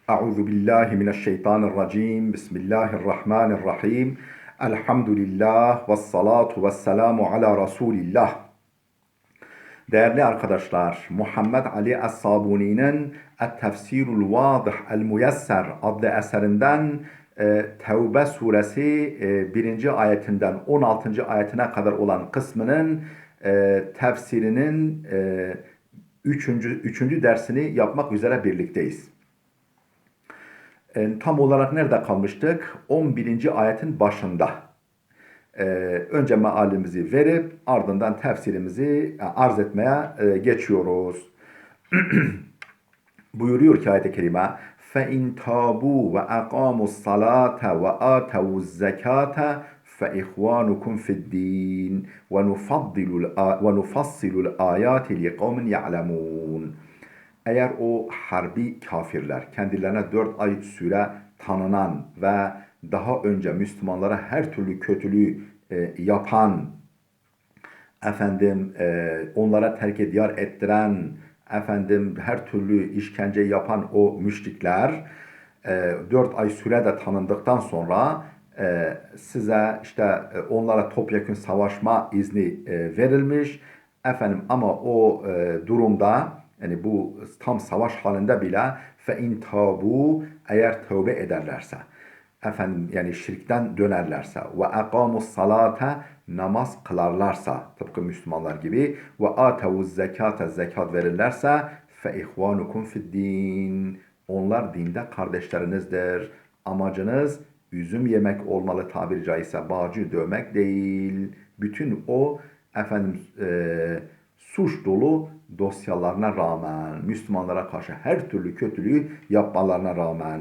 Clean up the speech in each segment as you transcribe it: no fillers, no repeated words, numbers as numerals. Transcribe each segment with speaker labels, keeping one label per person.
Speaker 1: Euzu billahi mineşşeytanirracim. Bismillahirrahmanirrahim. Elhamdülillah ve salatu ve selamu ala Resulillah. Değerli arkadaşlar, Muhammed Ali Es-Sabuni'nin Et-Tefsirul Vadih El-Muyesser adlı eserinden Tevbe suresi 1. ayetinden 16. ayetine kadar olan kısmının tefsirinin 3. dersini yapmak üzere birlikteyiz. Tam olarak nerede kalmıştık? 11. ayetin başında. Önce mealimizi verip ardından tefsirimizi arz etmeye geçiyoruz. Buyuruyor ki ayet-i kerime فَاِنْ تَابُوا وَاَقَامُوا الصَّلَاةَ وَآتَوُوا الزَّكَاةَ فَاِخْوَانُكُمْ فِي الدِّينِ وَنُفَصِّلُ الْآيَاتِ لِقَوْمٍ يَعْلَمُونَ. Eğer o harbi kafirler, kendilerine 4 ay süre tanınan ve daha önce Müslümanlara her türlü kötülüğü yapan, onlara terk diyar ettiren, her türlü işkence yapan o müşrikler 4 ay sürede tanındıktan sonra size onlara topyekün savaşma izni verilmiş. Ama o durumda, yani bu tam savaş halinde bile فَاِنْ تَابُوا eğer tövbe ederlerse, yani şirkten dönerlerse ve اَقَامُوا الصَّلَاةَ namaz kılarlarsa tıpkı Müslümanlar gibi ve اَاتَوُوا الزَّكَاةَ zekat verirlerse فَاِخْوَانُكُمْ فِي الدِّينِ onlar dinde kardeşlerinizdir. Amacınız üzüm yemek olmalı, tabiri caizse bağcı dövmek değil. Bütün o suç dolu dosyalarına rağmen, Müslümanlara karşı her türlü kötülüğü yapmalarına rağmen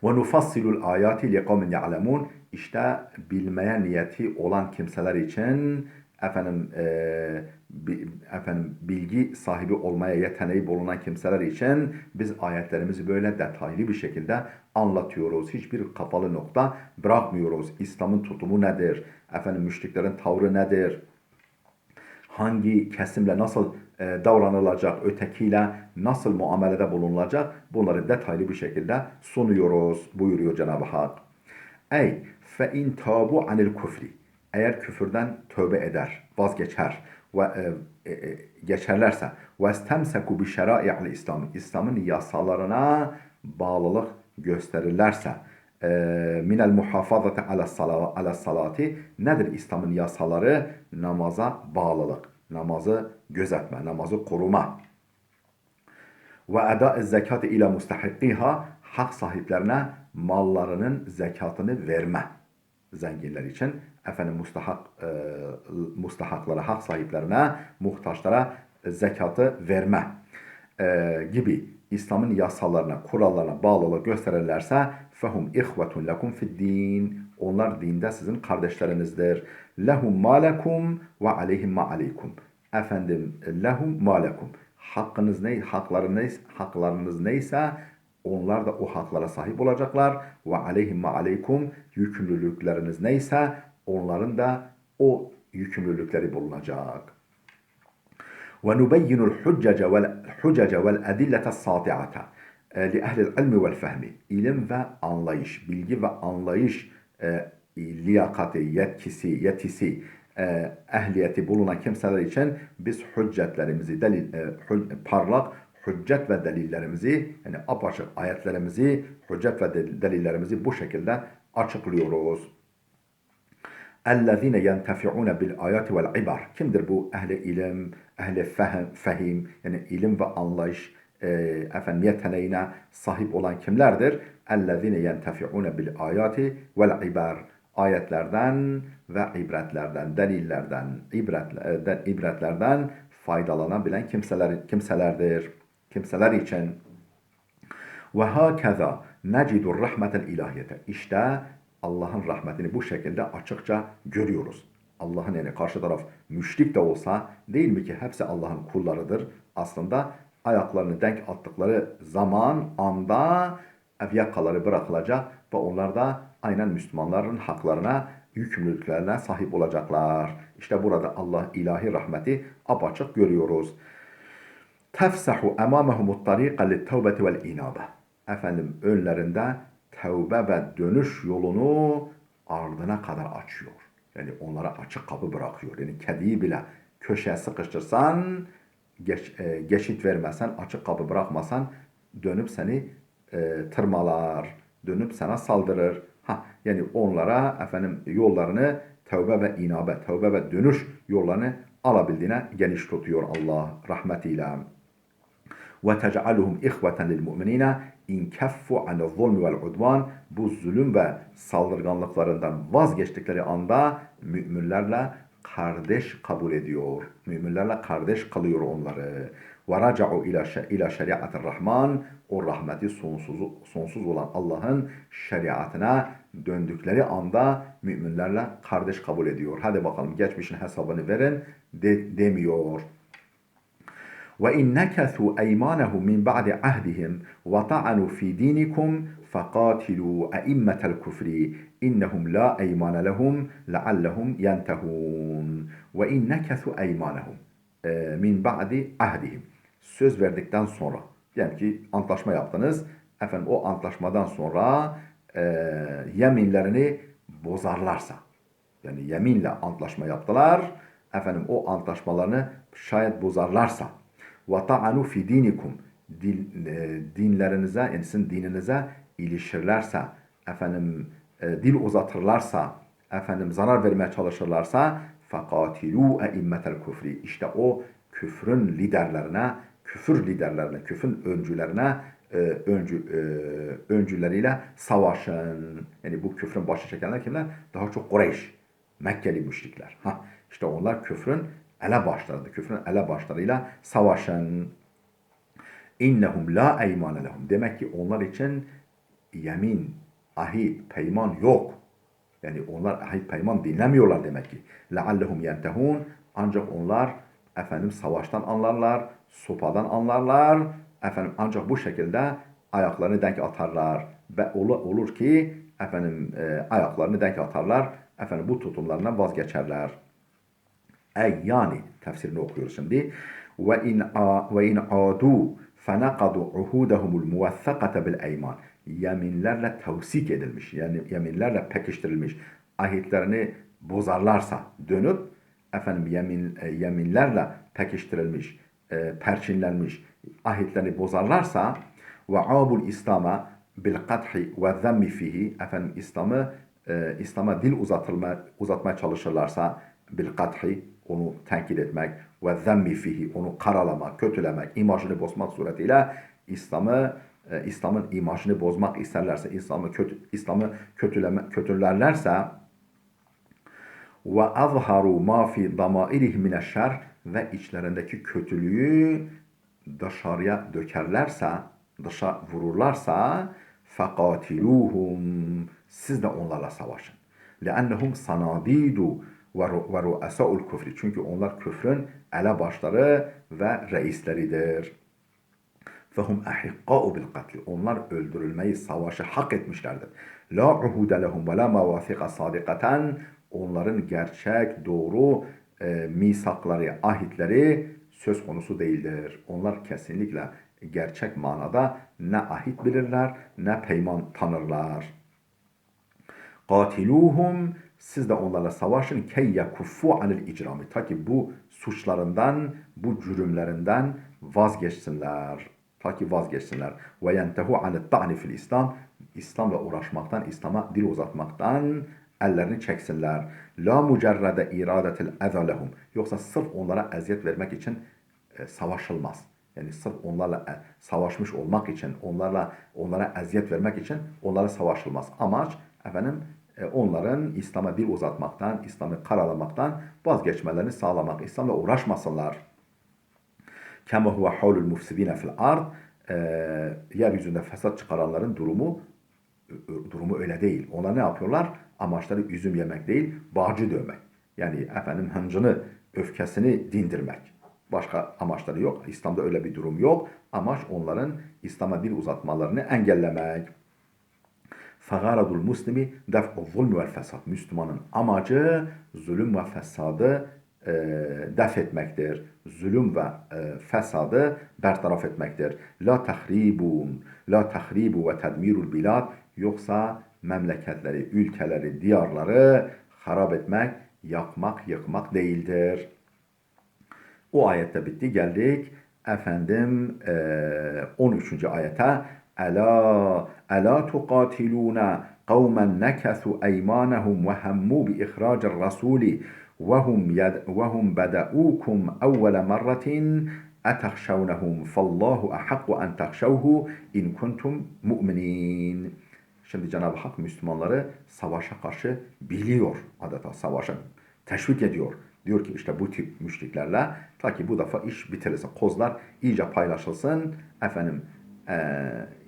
Speaker 1: وَنُفَصِّلُ الْآيَاتِ لِقَوْمٍ يَعْلَمُونَ İşte bilmeye niyeti olan kimseler için bilgi sahibi olmaya yeteneği bulunan kimseler için biz ayetlerimizi böyle detaylı bir şekilde anlatıyoruz. Hiçbir kapalı nokta bırakmıyoruz. İslam'ın tutumu nedir? Müşriklerin tavrı nedir? Hangi kesimle nasıl davranılacak, ötekiyle nasıl muamelede bulunulacak, bunları detaylı bir şekilde sunuyoruz buyuruyor Cenab-ı Hak. فَاِنْ تَابُوا عَنِ الْكُفْرِ eğer küfürden tövbe eder, vazgeçer ve geçerlerse وَاسْتَمْسَكُوا بِشَرَائِعِ الْاِسْلَامِ İslam'ın yasalarına bağlılık gösterirlerse minel muhafazati ala salati nedir İslam'ın yasaları? Namaza bağlılık, namazı gözetme, namazı koruma. Ve eda zekati ila mustahikkiha hak sahiplerine mallarının zekatını verme. Zenginler için mustahaklara, hak sahiplerine, muhtaçlara zekatı verme gibi İslam'ın yasalarına, kurallarına bağlılık gösterirlerse fehum ihvetun lekum fid din onlar dinde sizin kardeşlerinizdir. Lehum ma lekum ve aleyhim ma aleykum. Lehum ma lekum. Haklarınız neyse onlar da o haklara sahip olacaklar. Ve aleyhim ma aleykum. Yükümlülükleriniz neyse onların da o yükümlülükleri bulunacak. وَنُبَيِّنُ الْحُجَّجَ وَالْاَدِلَّةَ السَّاطِعَةَ لِأَهْلِ الْعِلْمِ وَالْفَهْمِ İlim ve anlayış, bilgi ve anlayış liyakati, yetisi, ehliyeti bulunan kimseler için biz hüccetlerimizi, parlak hüccet ve delillerimizi, yani apaçık ayetlerimizi, hüccet ve delillerimizi bu şekilde açıklıyoruz. اَلَّذ۪ينَ يَنْتَفِعُونَ بِالْآيَاتِ وَالْعِبَرِ Kimdir bu ehli ilim, ehli fehim, yani ilim ve anlayış yeteneğine sahip olan kimlerdir? اَلَّذ۪ينَ يَنْتَفِعُونَ بِالْآيَاتِ وَالْعِبَرِ Ayetlerden ve ibretlerden, delillerden, ibretlerden faydalanabilen kimselerdir. Kimseler için. وَهَكَذَا نَجِدُ الرَّحْمَةَ الْاِلَٰهِيَةَ İşte Allah'ın rahmetini bu şekilde açıkça görüyoruz. Allah'ın, yani karşı taraf müşrik de olsa, değil mi ki hepsi Allah'ın kullarıdır. Aslında ayaklarını denk attıkları anda yakaları bırakılacak ve onlar da aynen Müslümanların haklarına, yükümlülüklerine sahip olacaklar. İşte burada Allah ilahi rahmeti apaçık görüyoruz. تَفْسَحُ اَمَامَهُمُ الطَّرِيقَ لِلْتَوْبَةِ وَالْاِنَابَةِ efendim önlerinde tevbe ve dönüş yolunu ardına kadar açıyor. Yani onlara açık kapı bırakıyor. Yani kediyi bile köşeye sıkıştırsan, geçit vermesen, açık kapı bırakmasan dönüp seni tırmalar, dönüp sana saldırır. Yani onlara efendim yollarını tevbe ve inabe, tevbe ve dönüş yollarını alabildiğine geniş tutuyor Allah rahmetiyle. وَتَجْعَلُهُمْ اِخْوَةً لِلْمُؤْمِنِينَ اِنْ كَفُّوا عَنِ الظُّلْمِ وَالْعُدْوَانِ Bu zulüm ve saldırganlıklarından vazgeçtikleri anda müminlerle kardeş kabul ediyor. Müminlerle kardeş kılıyor onları. وَرَجَعُوا ila şeriatı Rahman O rahmeti sonsuz olan Allah'ın şeriatına döndükleri anda müminlerle kardeş kabul ediyor. Hadi bakalım geçmişin hesabını verin demiyor. وَاِنْ نَكَثُوا اَيْمَانَهُمْ مِنْ بَعْدِ عَهْدِهِمْ وَطَعَنُوا فِي دِينِكُمْ فَقَاتِلُوا أَئِمَّةَ الْكُفْرِ اِنَّهُمْ لَا اَيْمَانَ لَهُمْ لَعَلَّهُمْ يَنْتَهُونَ وَاِنْ نَكَثُوا اَيْمَانَهُمْ min ba'di ahdihim. Söz verdikten sonra, yani ki antlaşma yaptınız. Efendim o antlaşmadan sonra yeminlerini bozarlarsa, yani yeminle antlaşma yaptılar. Efendim o antlaşmalarını şayet bozarlarsa ve ta'anu fi dinikum dinlerinize, yani sizin dininize ilişirlerse, efendim dil uzatırlarsa, efendim zarar vermeye çalışırlarsa fakatilu eimmetel küfri işte o küfrün liderlerine, küfrün öncülerine öncüleriyle savaşın. Yani bu küfrün başı çekenler kimler? Daha çok Kureyş, Mekkeli müşrikler. İşte onlar küfrün elebaşlarıdır. Küfrün elebaşlarıyla savaşın. İnnehum la eymane lehum. Demek ki onlar için yemin, ahit, peyman yok. Yani onlar ahit, peyman dinlemiyorlar demek ki. Leallehum yentehun. Ancak onlar efendim savaştan anlarlar, sopadan anlarlar. Efendim ancak bu şekilde ayaklarını denk atarlar. Ve olur ki efendim ayaklarını denk atarlar. Efendim bu tutumlarından vazgeçerler. Yani tefsirini okuyoruz şimdi. Ve in adu fenaqadu uhudahumul muvaththaqata bil eyman. Yeminlerle tevsik edilmiş, yani yeminlerle pekiştirilmiş ahitlerini bozarlarsa dönüp efendim yeminlerle pekiştirilmiş, perçinlenmiş ahitlerini bozarlarsa ve abul İslam'a bil kathi ve zemmi fihi efendim İslam'a dil uzatmaya çalışırlarsa bil kathi onu tenkit etmek ve zemmi fihi onu karalamak, kötülemek, imajını bozmak suretiyle İslam'ın imajını bozmak isterlerse, İslam'ı kötülerlerse ve azharu ma fi damairihim mineşşer ve içlerindeki kötülüğü dışarıya dökerlerse, dışa vururlarsa fakatiluhum siz de onlarla savaşın. Leennehum sanadidu ve ru'asa'ul küfri. Çünkü onlar küfrün elebaşları ve reisleridir. Fehum ahiqqa'u bil katli. Onlar öldürülmeyi, savaşı hak etmişlerdir. La uhude lehum ve la mevâthika sadikaten. Onların gerçek, doğru misakları, ahitleri söz konusu değildir. Onlar kesinlikle gerçek manada ne ahit bilirler, ne peyman tanırlar. Katiluhum siz de onlarla savaşın key yakuffu anil icrami. Ta ki bu suçlarından, bu cürümlerinden vazgeçsinler. Ta ki vazgeçsinler. Ve yentehu anil ta'ni fil İslam. İslam'la uğraşmaktan, İslam'a dil uzatmaktan ellerini çeksinler. La mucerrede iradetil eza lehum. Yoksa sırf onlara eziyet vermek için savaşılmaz. Yani sırf onlarla savaşmış olmak için, onlara eziyet vermek için onlara savaşılmaz. Amaç efendim onların İslam'a dil uzatmaktan, İslam'ı karalamaktan vazgeçmelerini sağlamak. İslam'la uğraşmasınlar. Kema huve havlul mufsidine fil ard. Yeryüzünde fesat çıkaranların durumu öyle değil. Onlar ne yapıyorlar? Amaçları üzüm yemek değil, bağcı dövmek. Yani efendim hıncını, öfkesini dindirmek. Başka amaçları yok. İslam'da öyle bir durum yok. Amaç onların İslam'a dil uzatmalarını engellemek. Fagaradul muslimi def'u zulmü vel fesad. Müslümanın amacı zulüm ve fesadı def etmektir. Zulüm ve fesadı bertaraf etmektir. La tahribun, la tahribu ve tedmirul bilad, yoksa memleketleri, ülkeleri, diyarları harap etmek, yakmak, yıkmak değildir. O ayette bitti. Geldik efendim 13. ayete. Ela tuqatiluna kavmen nekathu eymanahum ve hammu bi ihracir rasuli ve hum beda'ukum evvele merratin etahşavnehum fallahu ahakku en tahşavhu in kuntum mu'minin. Şimdi Cenab-ı Hak Müslümanları savaşa karşı biliyor, adeta savaşa teşvik ediyor. Diyor ki işte bu tip müşriklerle ta ki bu defa iş bitirilsin, kozlar iyice paylaşılsın, efendim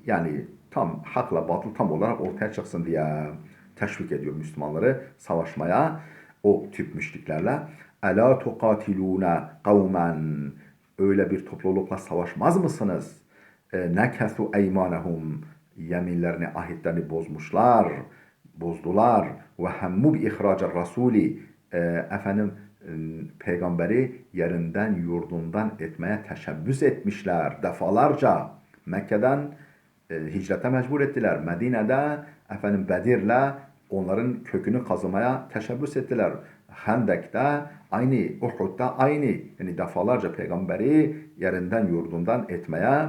Speaker 1: yani tam hakla batıl tam olarak ortaya çıksın diye teşvik ediyor Müslümanları savaşmaya o tip müşriklerle. Ela tuqatiluna kavmen, öyle bir toplulukla savaşmaz mısınız? Nekethu eymanehum, yeminlerini, ahitlerini bozdular. Ve hemmu bi ihracir rasuli, efendim peygamberi yerinden yurdundan etmeye teşebbüs etmişler defalarca. Mekke'den hicrete mecbur ettiler. Medine'de efendim Bedir'le onların kökünü kazımaya teşebbüs ettiler. Hendek'te aynı, Uhud'da aynı. Yani defalarca peygamberi yerinden yurdundan etmeye,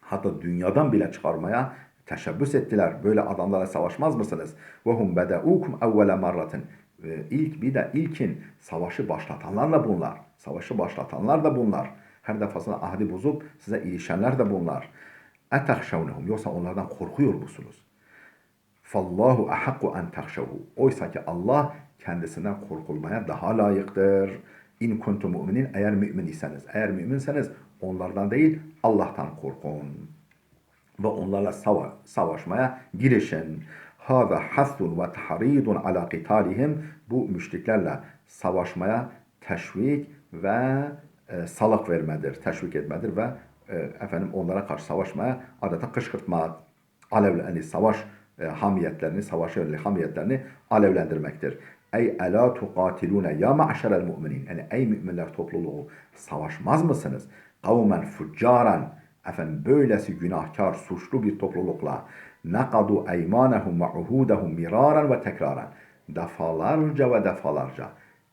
Speaker 1: hatta dünyadan bile çıkarmaya teşebbüs ettiler. Böyle adamlara savaşmaz mısınız? وَهُمْ بَدَعُوكُمْ اَوَّلَ مَرَّةٍ. İlkin savaşı başlatanlarla bunlar. Savaşı başlatanlar da bunlar. Her defasında ahdi bozup size ilişenler de bunlar. اَتَخْشَوْنَهُمْ. Yoksa onlardan korkuyor musunuz? فَاللّٰهُ اَحَقُّ اَنْ تَخْشَوْهُ. Oysa ki Allah kendisinden korkulmaya daha layıktır. İn kuntum mu'minin, eğer mümin iseniz. Eğer müminseniz onlardan değil Allah'tan korkun. Ve onlarla savaşmaya girişin. Hâzâ hathun ve tahridun ala qitalihim. Bu müşriklerle savaşmaya teşvik ve salık vermedir, teşvik etmedir ve efendim onlara karşı savaşmaya adeta kışkırtma, alevlerini, savaş hamiyetlerini, savaş hamiyetlerini alevlendirmektir. Ey ela tuqatilune ya ma'şerel mu'minin. Yani ey müminler topluluğu, savaşmaz mısınız? Kavmen fuccaran, efendim böylesi günahkar, suçlu bir toplulukla nakadu eymanehum ve uhudehum miraran ve tekraran, defalarca ve defalarca,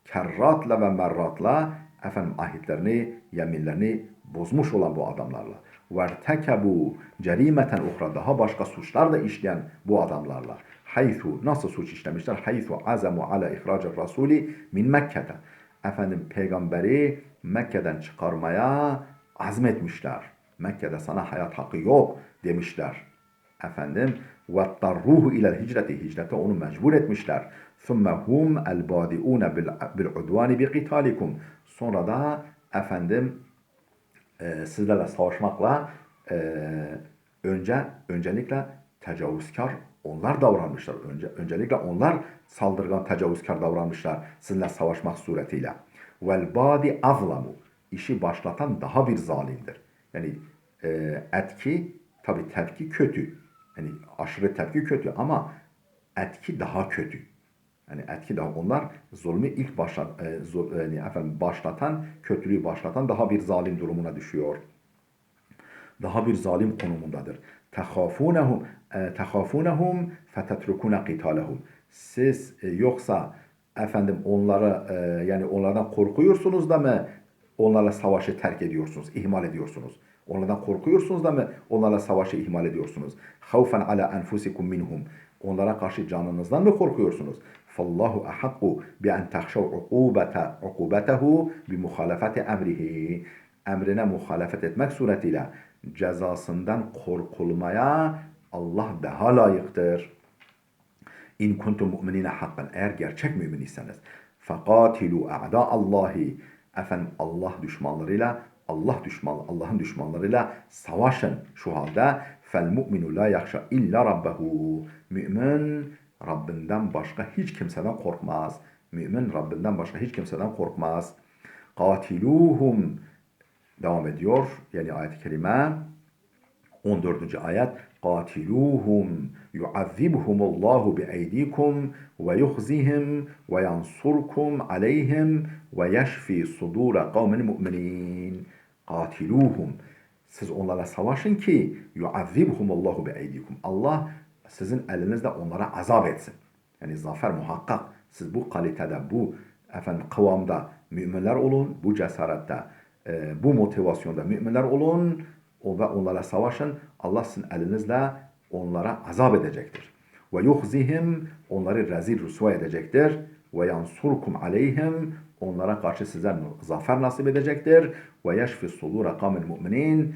Speaker 1: kerratla ve merratla efendim ahitlerini, yeminlerini bozmuş olan bu adamlarla. Vertekebu cerimeten uhra, daha başka suçlar da işleyen bu adamlarla. Haythu, nasıl suç işlemişler? Haythu azamu ala ihracir rasuli min Mekke'te. Efendim peygamberi Mekke'den çıkarmaya azmetmişler. Mekke'de sana hayat hakkı yok demişler. Efendim وَاتَّرُّهُ اِلَى الْهِجْرَةِ, hicrete onu mecbur etmişler. ثُمَّ هُمْ الْبَادِئُونَ بِالْعُدْوَانِ بِقِتَالِكُمْ. Sonra da efendim sizlerle savaşmakla öncelikle tecavüzkar onlar davranmışlar. Öncelikle onlar saldırgan, tecavüzkar davranmışlar sizinle savaşmak suretiyle. وَالْبَادِ أَظْلَمُ. İşi başlatan daha bir zalimdir. Yani etki, tabi tepki kötü. Yani aşırı tepki kötü ama etki daha kötü. Yani etki daha, onlar zulmü ilk başlatan, kötülüğü başlatan daha bir zalim durumuna düşüyor. Daha bir zalim konumundadır. Tehafunehum fetetrukuna qitalehum. Siz yoksa efendim onlara yani onlardan korkuyorsunuz da mı onlarla savaşı terk ediyorsunuz, ihmal ediyorsunuz? Onlardan korkuyorsunuz da mı onlarla savaşı ihmal ediyorsunuz? Havfen ala enfusikum minhum. Onlara karşı canınızdan mı korkuyorsunuz? Fallahu ahakku bi en tahşav ukubetehu bi muhalefeti emrihi. Emrine muhalefet etmek suretiyle cezasından korkulmaya Allah daha layıktır. İn kuntum mu'minine hakkan, eğer gerçek mümin iseniz. Fekatilu a'da Allahi, efendim Allah'ın düşmanlarıyla savaşın şu halde. Fel mu'minu la yakşa illa rabbehu. Mümin Rabbinden başka hiç kimseden korkmaz. Mümin Rabbinden başka hiç kimseden korkmaz. Katiluhum devam ediyor. Yani ayet-i kerime 14. ayet قاتلوهم يعذبهم الله بأيديكم ويخزيهم وينصركم عليهم ويشفي صدور قوم مؤمنين. قاتلوهم. Siz onlarla savaşın ki yuazzibhumullahu bieydikum. Allah sizin elinizle onlara azap etsin. Yani zafer muhakkak. Siz bu kalitede, bu kıvamda müminler olun, bu cesarette, bu motivasyonda müminler olun ve onlara savaşın. Allah sizin elinizle onlara azap edecektir. Ve yuhzihim, onları rezil rüsva edecektir. Ve yansurkum aleyhim, onlara karşı size zafer nasip edecektir. Ve yeşfi sudura kavmin müminin.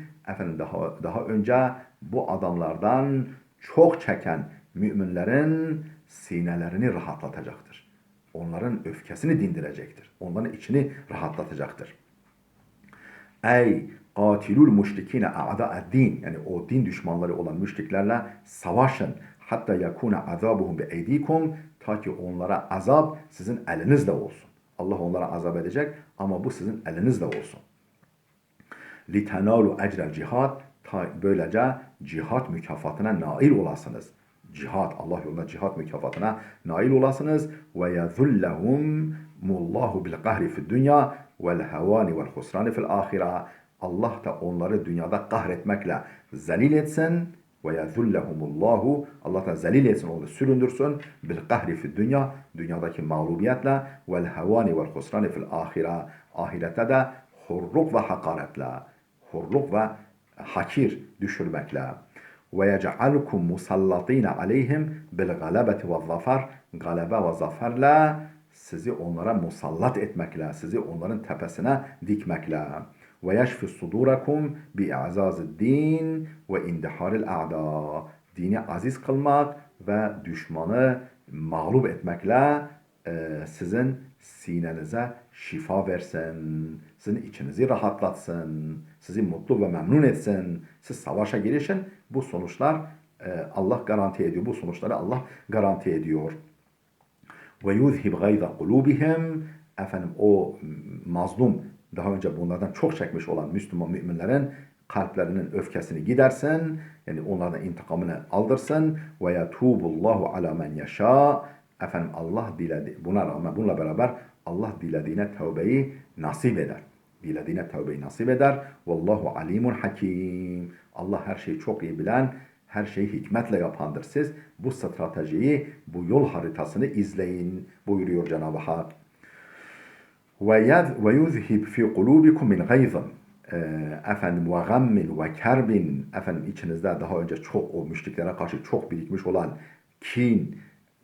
Speaker 1: Daha önce bu adamlardan çok çeken müminlerin sinelerini rahatlatacaktır. Onların öfkesini dindirecektir. Onların içini rahatlatacaktır. Ey katilul müşrikine a'da'ed-din, yani o din düşmanları olan müşriklerle savaşın. Hatta yakuna azabuhum bi eydikum, ta ki onlara azap sizin elinizle olsun. Allah onlara azap edecek ama bu sizin elinizle olsun. Litenalu ecrel cihad, böylece cihat mükafatına nail olasınız. Cihat, Allah yolunda cihat mükafatına nail olasınız. Ve yezullehum mullahu bil qahri fid dünya vel havani vel husrani fil ahire. Allah da onları dünyada kahretmekle zelil etsin. Ve yezullehumullahu, Allah da zelil etsin, onları süründürsün. Bil qahri fid dünya, dünyadaki mağlubiyetle, vel havani vel husrani fil ahire. Ahirette de hurluk ve hakaretle, hurluk ve hakir düşürmekle. Ve yec'alkum musallatine aleyhim bil galebeti ve zafer, galebe ve zaferle sizi onlara musallat etmekle, sizi onların tepesine dikmekle. Ve yeşfi sudurakum bi i'zazid din ve indiharil a'da, dini aziz kılmak ve düşmanı mağlup etmekle sizin sinenize şifa versin, sizin içinizi rahatlatsın, sizi mutlu ve memnun etsin. Siz savaşa girişin, bu sonuçlar Allah garanti ediyor. Bu sonuçları Allah garanti ediyor. Ve yuzhib gayza kulubihim, o mazlum, daha önce bunlardan çok çekmiş olan Müslüman müminlerin kalplerinin öfkesini gidersin. Yani onlardan intikamını aldırsın. Ve yetubullahu ala men yasha. Allah diledi, buna rağmen, bununla beraber Allah dilediğine tövbeyi nasip eder. Dilediğine tövbeyi nasip eder. Vallahu alimun hakim. Allah her şeyi çok iyi bilen, her şeyi hikmetle yapandır. Siz bu stratejiyi, bu yol haritasını izleyin buyuruyor Cenab-ı Hak. Ve yuzhib fi kulubikum min gayzın. Ve gammin ve kerbin. İçinizde daha önce çok, o müşriklere karşı çok birikmiş olan kin,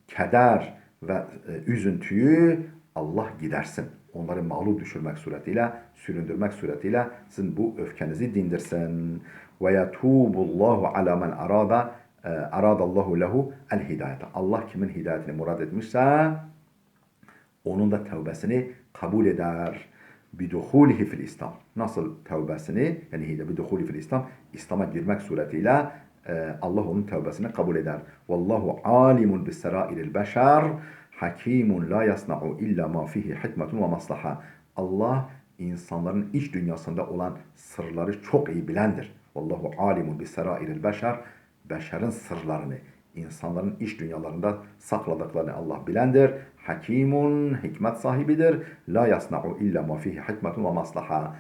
Speaker 1: keder ve üzüntüyü Allah gidersin. Onları mağlup düşürmek suretiyle, süründürmek suretiyle sizin bu öfkenizi dindirsin. Ve yetubullahu ala men aradallahu lehu el hidayete. Allah kimin hidayetini murad etmişse onun da tevbesini kabul eder. Biduhulihi fil İslam. Nasıl tevbesini, yani biduhulihi fil İslam, İslam'a girmek suretiyle Allah onun tevbesini kabul eder. Vallahu alimun bis serairil beşer, hakimun la yasna'u illa ma fihi hikmetun ve maslaha. Allah insanların iç dünyasında olan sırları çok iyi bilendir. Vallahu alimun bis serairil beşer, beşerin sırlarını, insanların iç dünyalarında sakladıklarını Allah bilendir. Hakimun, hikmet sahibidir. La yasna'u illa ma fihi hikmetun ve maslaha.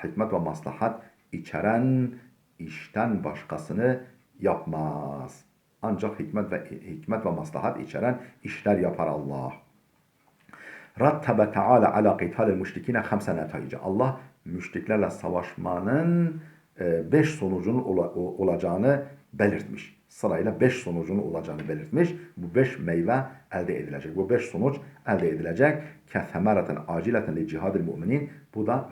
Speaker 1: Hikmet ve maslahat içeren işten başkasını yapmaz. Ancak hikmet ve maslahat içeren işler yapar Allah. Rattebe Teala ala qitalil müşrikine 5 netaice. Allah müşriklerle savaşmanın 5 sonucunun olacağını belirtmiş. Sırayla 5 sonucunun olacağını belirtmiş. Bu 5 meyve elde edilecek. Bu 5 sonuç elde edilecek. Kesemereten acileten li cihadil müminin. Bu da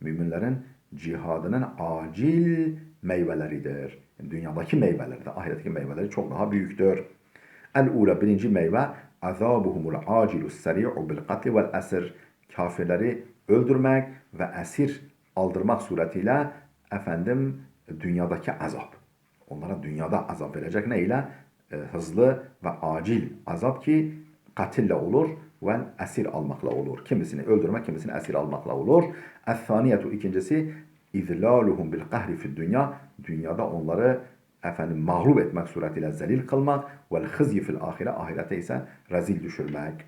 Speaker 1: müminlerin cihadının acil meyveleridir. Yani dünyadaki meyveleri de ahiretteki meyveleri çok daha büyüktür. El-ula, birinci meyve azabuhumul acilus seri'u bil katli vel esir. Kafirleri öldürmek ve esir aldırmak suretiyle dünyadaki azap. Onlara dünyada azap verecek neyle? Hızlı ve acil azap ki katille olur ve esir almakla olur. Kimisini öldürmek, kimisini esir almakla olur. Es-saniyetu, ikincisi İzlaluhum bil qahri fid dünya. Dünyada onları mağlup etmek suretiyle zelil kılmak. Vel hızyi fil ahire. Ahirete ise rezil düşürmek.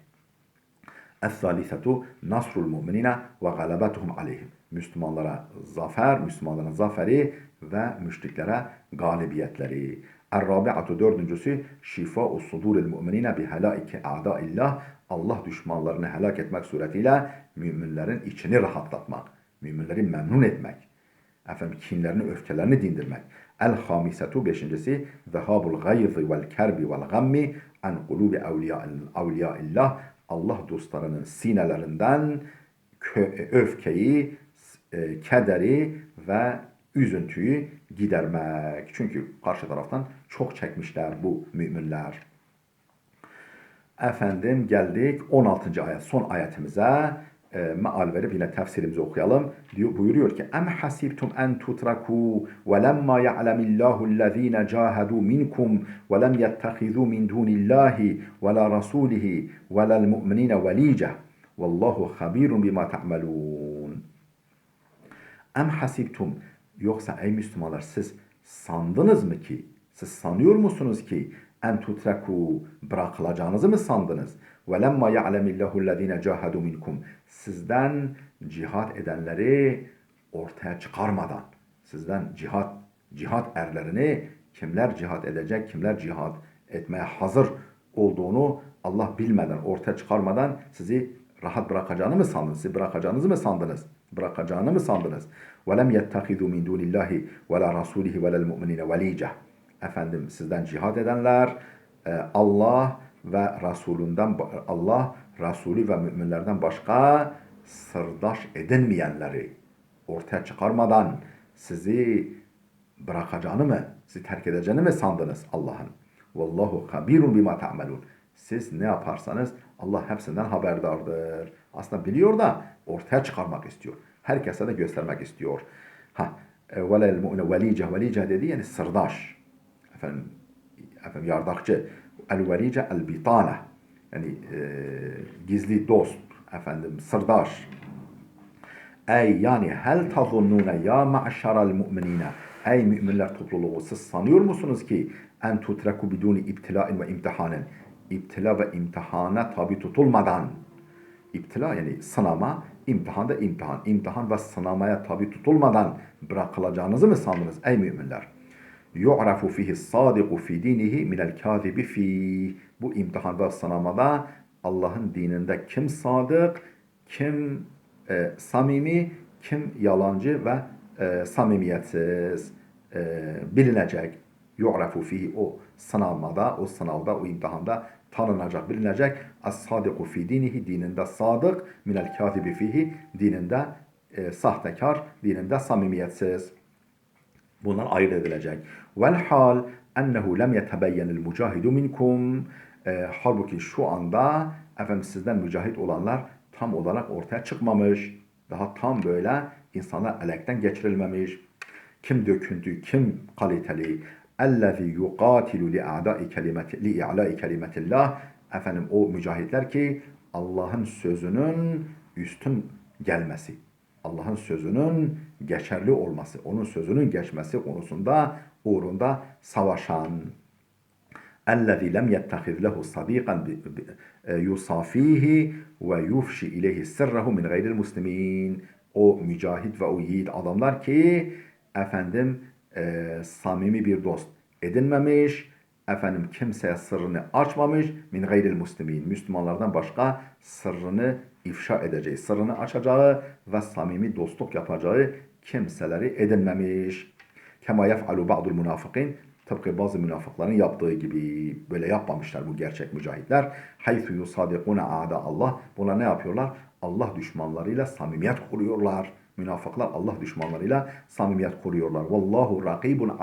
Speaker 1: Es-salisetu nasrul mu'minine ve galabetuhum aleyhim. Müslümanlara zafer, Müslümanların zaferi ve müşriklere galibiyetleri. Er-rabi'atu dördüncüsü şifa'u suduril mu'minine bi helaike a'daillah. Allah düşmanlarını helak etmek suretiyle müminlerin içini rahatlatmak. Müminleri memnun etmek. Kinlerini, öfkelerini dindirmek. El-hamisetu beşincisi zehabul gayzi vel kerbi vel gammi an kulubi evliyaillah. Allah dostlarının sinelerinden öfkeyi, kederi ve üzüntüyü gidermek. Çünkü karşı taraftan çok çekmişler bu müminler. Geldik 16. ayet, son ayetimize. Meal verip yine tefsirimizi okuyalım. Buyuruyor ki: Em hasibtum en tutraku ve lemma ya'lemillahu allazina cahadu minkum ve lem yettehizu min dunillahi ve la rasulihi ve lel mu'minine velice. Vallahu habirun bima ta'malun. Em hasibtum, yoksa ey Müslümanlar siz sandınız mı ki? Siz sanıyor musunuz ki en tutraku, bırakılacağınızı mı sandınız? Ve lemma ya'lemillahu allazina cahadu minkum, sizden cihat edenleri ortaya çıkarmadan, sizden cihat erlerini, kimler cihat edecek, kimler cihat etmeye hazır olduğunu Allah bilmeden, ortaya çıkarmadan sizi rahat bırakacağını mı sandınız? Sizi bırakacağınızı mı sandınız? Bırakacağını mı sandınız? وَلَمْ يَتَّخِذُوا مِنْ دُونِ اللّٰهِ وَلَا رَسُولِهِ وَلَا الْمُؤْمِنِينَ وَلِيجَةً. Sizden cihat edenler, Allah ve Resulünden, Allah, Resulü ve müminlerden başka sırdaş edinmeyenleri ortaya çıkarmadan sizi bırakacağını mı, sizi terk edeceğini mi sandınız Allah'ın? Vallahu habirun bima ta'malun. Siz ne yaparsanız Allah hepsinden haberdardır. Aslında biliyor da ortaya çıkarmak istiyor. Herkese de göstermek istiyor. Velel mu'mine velice dedi, yani sırdaş. Yardakçı. El velice el bitane. Yani gizli dost. Sırdaş. Ey yani hel tazunnune ya ma'şaral mu'minine. Ey müminler topluluğu, siz sanıyor musunuz ki en tutreku biduni ibtilain ve imtihanen. İptila ve imtihana tabi tutulmadan. İptila yani sınama, imtihan da imtihan. İmtihan ve sınamaya tabi tutulmadan bırakılacağınızı mı sandınız ey müminler? Yu'rafu fihi sadiku fi dinihi minel kâzibi fi. Bu imtihan ve sınamada Allah'ın dininde kim sadık, kim samimi, kim yalancı ve samimiyetsiz bilinecek. Yu'rafu fihi, o sınavda, o sınavda, o imtihanda tanınacak, bilinecek. As-sadiku fi dinihi, dininde sadık, minel kâzibi fihi, dininde sahtekar, dininde samimiyetsiz. Bundan ayırt edilecek. Vel hal ennehu lem yetebeyyenil mucahidu minkum. Halbuki şu anda sizden mücahit olanlar tam olarak ortaya çıkmamış. Daha tam böyle insanlar elekten geçirilmemiş. Kim döküntü, kim kaliteli. Ellezî yuqâtilu li'a'lâi kelimetillah. O mücahitler ki Allah'ın sözünün üstün gelmesi, Allah'ın sözünün geçerli olması, onun sözünün geçmesi konusunda uğrunda savaşan. اَلَّذِي لَمْ يَتَّخِذْ لَهُ صَد۪يقًا يُصَاف۪يهِ وَيُفْشِ اِلَيْهِ سِرَّهُ مِنْ غَيْرِ الْمُسْلِم۪ينَ. O mücahit ve o yiğit adamlar ki samimi bir dost edinmemiş, kimseye sırrını açmamış, min gayril muslimin, Müslümanlardan başka sırrını ifşa edeceği, sırrını açacağı ve samimi dostluk yapacağı kimseleri edinmemiş. Kema yef'alu ba'dul münafıkîn, tıpkı bazı münafıkların yaptığı gibi böyle yapmamışlar bu gerçek mücahitler. Haythu yusadikuna a'da Allah. Bunlar ne yapıyorlar? Allah düşmanlarıyla samimiyet kuruyorlar. Münafıklar Allah düşmanlarıyla samimiyet kuruyorlar. Vallahu rakibun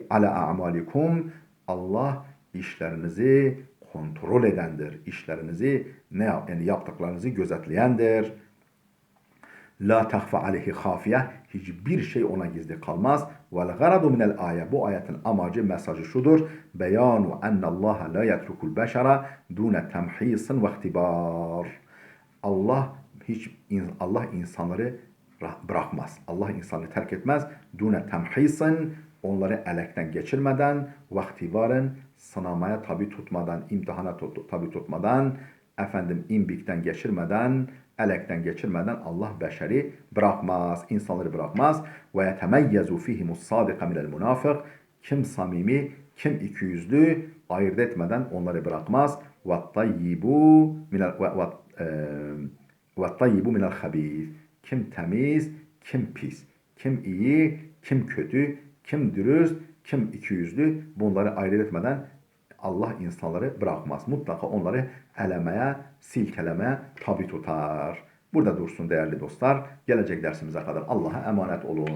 Speaker 1: ala a'malikum. Allah işlerinizi kontrol edendir. İşlerinizi yani yaptıklarınızı gözetleyendir. La tahfa aleyhi hafiye. Hiçbir şey ona gizli kalmaz. Vel garadu minel ayet. Bu ayetin amacı, mesajı şudur. Beyanu ennallaha la yetrukul beşara dune temhisin ve ihtibar. Allah insanları bırakmaz. Allah insanı terk etmez. Dune temhisin, onları elekten geçirmeden, vaktibarın, sınamaya tabi tutmadan, imtihana tabi tutmadan, imbikten geçirmeden, elekten geçirmeden Allah beşeri bırakmaz, insanları bırakmaz. Ve yetemeyyezu fihimus sadika minel münafık. Kim samimi, kim ikiyüzlü ayırt etmeden onları bırakmaz. Ve tayyibu minel habis. Kim temiz, kim pis. Kim iyi, kim kötü, kim dürüst, kim ikiyüzlü bunları ayırt etmeden Allah insanları bırakmaz. Mutlaka onları elemeye, silkelemeye tabi tutar. Burada dursun değerli dostlar. Gelecek dersimize kadar Allah'a emanet olun.